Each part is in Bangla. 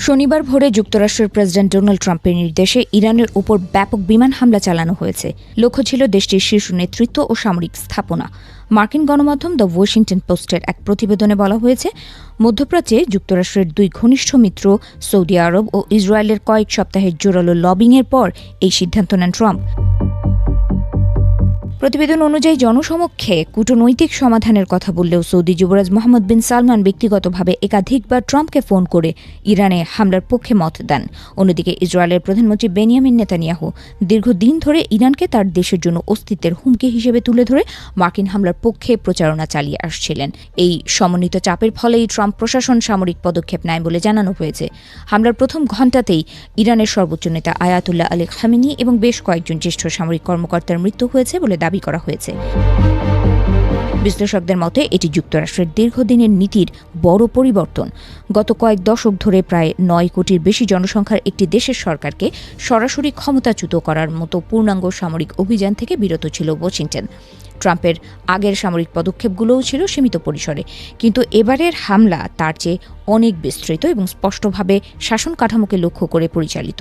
শনিবার ভোরে যুক্তরাষ্ট্রের প্রেসিডেন্ট ডোনাল্ড ট্রাম্পের নির্দেশে ইরানের উপর ব্যাপক বিমান হামলা চালানো হয়েছে। লক্ষ্য ছিল দেশটির শীর্ষ নেতৃত্ব ও সামরিক স্থাপনা। মার্কিন গণমাধ্যম দ্য ওয়াশিংটন পোস্টের এক প্রতিবেদনে বলা হয়েছে, মধ্যপ্রাচ্যে যুক্তরাষ্ট্রের দুই ঘনিষ্ঠ মিত্র সৌদি আরব ও ইসরায়েলের কয়েক সপ্তাহের জোরালো লবিংয়ের পর এই সিদ্ধান্ত নেন ট্রাম্প। প্রতিবেদন অনুযায়ী জনসমক্ষে কূটনৈতিক সমাধানের কথা বললেও সৌদি যুবরাজ মোহাম্মদ বিন সালমান ব্যক্তিগতভাবে একাধিকবার ট্রাম্পকে ফোন করে ইরানে হামলার পক্ষে মত দেন। অন্যদিকে ইসরায়েলের প্রধানমন্ত্রী বেনিয়ামিন নেতানিয়াহু দীর্ঘদিন ধরে ইরানকে তার দেশের জন্য অস্তিত্বের হুমকি হিসেবে তুলে ধরে মার্কিন হামলার পক্ষে প্রচারণা চালিয়ে আসছিলেন। এই সমন্বিত চাপের ফলেই ট্রাম্প প্রশাসন সামরিক পদক্ষেপ নেয় বলে জানানো হয়েছে। হামলার প্রথম ঘণ্টাতেই ইরানের সর্বোচ্চ নেতা আয়াতুল্লাহ আলী খামেনি এবং বেশ কয়েকজন জ্যেষ্ঠ সামরিক কর্মকর্তার মৃত্যু হয়েছে বলে দাবি করা হয়েছে। বিশ্লেষকদের মতে এটি যুক্তরাষ্ট্রের দীর্ঘদিনের নীতির বড় পরিবর্তন। গত কয়েক দশক ধরে প্রায় 9 কোটির বেশি জনসংখ্যার একটি দেশের সরকারকে সরাসরি ক্ষমতাচ্যুত করার মতো পূর্ণাঙ্গ সামরিক অভিযান থেকে বিরত ছিল ওয়াশিংটন। ট্রাম্পের আগের সামরিক পদক্ষেপগুলোও ছিল সীমিত পরিসরে, কিন্তু এবারের হামলা তার চেয়ে অনেক বিস্তৃত এবং স্পষ্টভাবে শাসন কাঠামোকে লক্ষ্য করে পরিচালিত।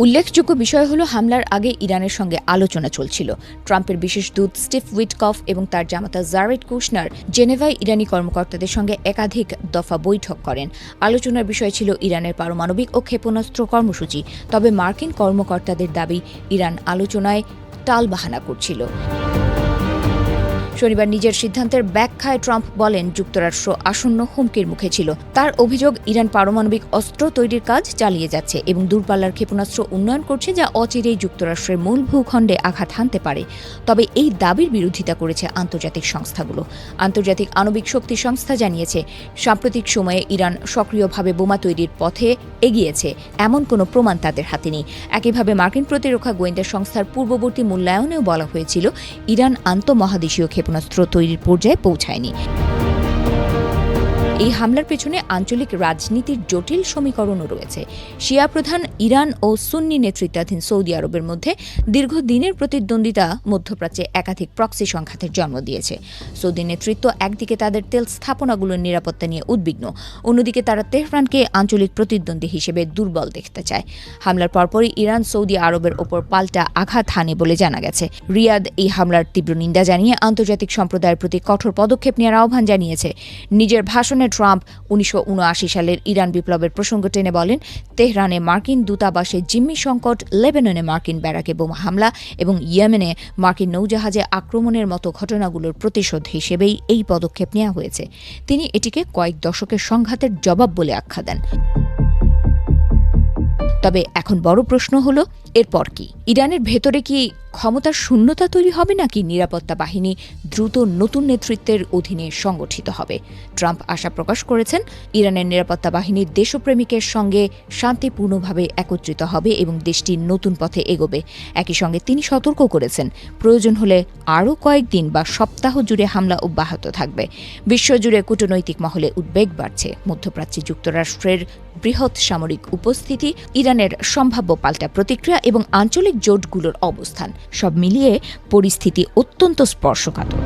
উল্লেখযোগ্য বিষয় হল, হামলার আগে ইরানের সঙ্গে আলোচনা চলছিল। ট্রাম্পের বিশেষ দূত স্টিভ উইটকফ এবং তার জামাতা জারেড কুশনার জেনেভায় ইরানি কর্মকর্তাদের সঙ্গে একাধিক দফা বৈঠক করেন। আলোচনার বিষয় ছিল ইরানের পারমাণবিক ও ক্ষেপণাস্ত্র কর্মসূচি। তবে মার্কিন কর্মকর্তাদের দাবি, ইরান আলোচনায় টালবাহানা করছিল। শনিবার নিজের সিদ্ধান্তের ব্যাখ্যায় ট্রাম্প বলেন, যুক্তরাষ্ট্র আসন্ন হুমকির মুখে ছিল। তার অভিযোগ, ইরান পারমাণবিক অস্ত্র তৈরির কাজ চালিয়ে যাচ্ছে এবং দূরপাল্লার ক্ষেপণাস্ত্র উন্নয়ন করছে, যা অচিরেই যুক্তরাষ্ট্রের মূল ভূখণ্ডে আঘাত হানতে পারে। তবে এই দাবির বিরোধিতা করেছে আন্তর্জাতিক সংস্থাগুলো। আন্তর্জাতিক আণবিক শক্তি সংস্থা জানিয়েছে, সাম্প্রতিক সময়ে ইরান সক্রিয়ভাবে বোমা তৈরির পথে এগিয়েছে এমন কোনো প্রমাণ তাদের হাতে নেই। একইভাবে মার্কিন প্রতিরক্ষা গোয়েন্দা সংস্থার পূর্ববর্তী মূল্যায়নেও বলা হয়েছিল, ইরান আন্তঃমহাদেশীয় ক্ষেপণাস্ত্র তৈরির পর্যায়ে পৌঁছায়নি। এই হামলার পেছনে আঞ্চলিক রাজনীতির জটিল সমীকরণও রয়েছে। শিয়া প্রধান ইরান ও সুন্নি নেতৃত্বাধীন সৌদি আরবের মধ্যে দীর্ঘদিনের প্রতিদ্বন্দ্বিতা মধ্যপ্রাচ্যে একাধিক প্রক্সি সংঘাতের জন্ম দিয়েছে। সৌদি নেতৃত্ব একদিকে তাদের তেল স্থাপনাগুলোর নিরাপত্তা নিয়ে উদ্বিগ্ন, অন্যদিকে তারা তেহরানকে আঞ্চলিক প্রতিদ্বন্দ্বী হিসেবে দুর্বল দেখতে চায়। হামলার পরপরই ইরান সৌদি আরবের ওপর পাল্টা আঘাত হানে বলে জানা গেছে। রিয়াদ এই হামলার তীব্র নিন্দা জানিয়ে আন্তর্জাতিক সম্প্রদায়ের প্রতি কঠোর পদক্ষেপ নেওয়ার আহ্বান জানিয়েছে। নিজের ভাষণে ট্রাম্প 1979 সালের ইরান বিপ্লবের প্রসঙ্গ টেনে বলেন, তেহরানে মার্কিন দূতাবাসে জিম্মি সংকট, লেবাননে মার্কিন ব্যারাকে বোমা হামলা এবং ইয়েমেনে মার্কিন নৌজাহাজে আক্রমণের মতো ঘটনাগুলোর প্রতিশোধ হিসেবেই এই পদক্ষেপ নেওয়া হয়েছে। তিনি এটিকে কয়েক দশকের সংঘাতের জবাব বলে আখ্যা দেন। তবে এখন বড় প্রশ্ন হলো, এরপর কি? ইরানের ভেতরে কি ক্ষমতার শূন্যতা তৈরি হবে, নাকি নিরাপত্তা বাহিনী দ্রুত নতুন নেতৃত্বের অধীনে সংগঠিত হবে? ট্রাম্প আশা প্রকাশ করেছেন, ইরানের নিরাপত্তা বাহিনী দেশপ্রেমিকের সঙ্গে শান্তিপূর্ণভাবে একত্রিত হবে এবং দেশটি নতুন পথে এগোবে। একই সঙ্গে তিনি সতর্ক করেছেন, প্রয়োজন হলে আরও কয়েকদিন বা সপ্তাহ জুড়ে হামলা অব্যাহত থাকবে। বিশ্বজুড়ে কূটনৈতিক মহলে উদ্বেগ বাড়ছে। মধ্যপ্রাচ্যে যুক্তরাষ্ট্রের বৃহৎ সামরিক উপস্থিতি, ইরানের সম্ভাব্য পাল্টা প্রতিক্রিয়া এবং আঞ্চলিক জোটগুলোর অবস্থান, সব মিলিয়ে পরিস্থিতি অত্যন্ত স্পর্শকাতর।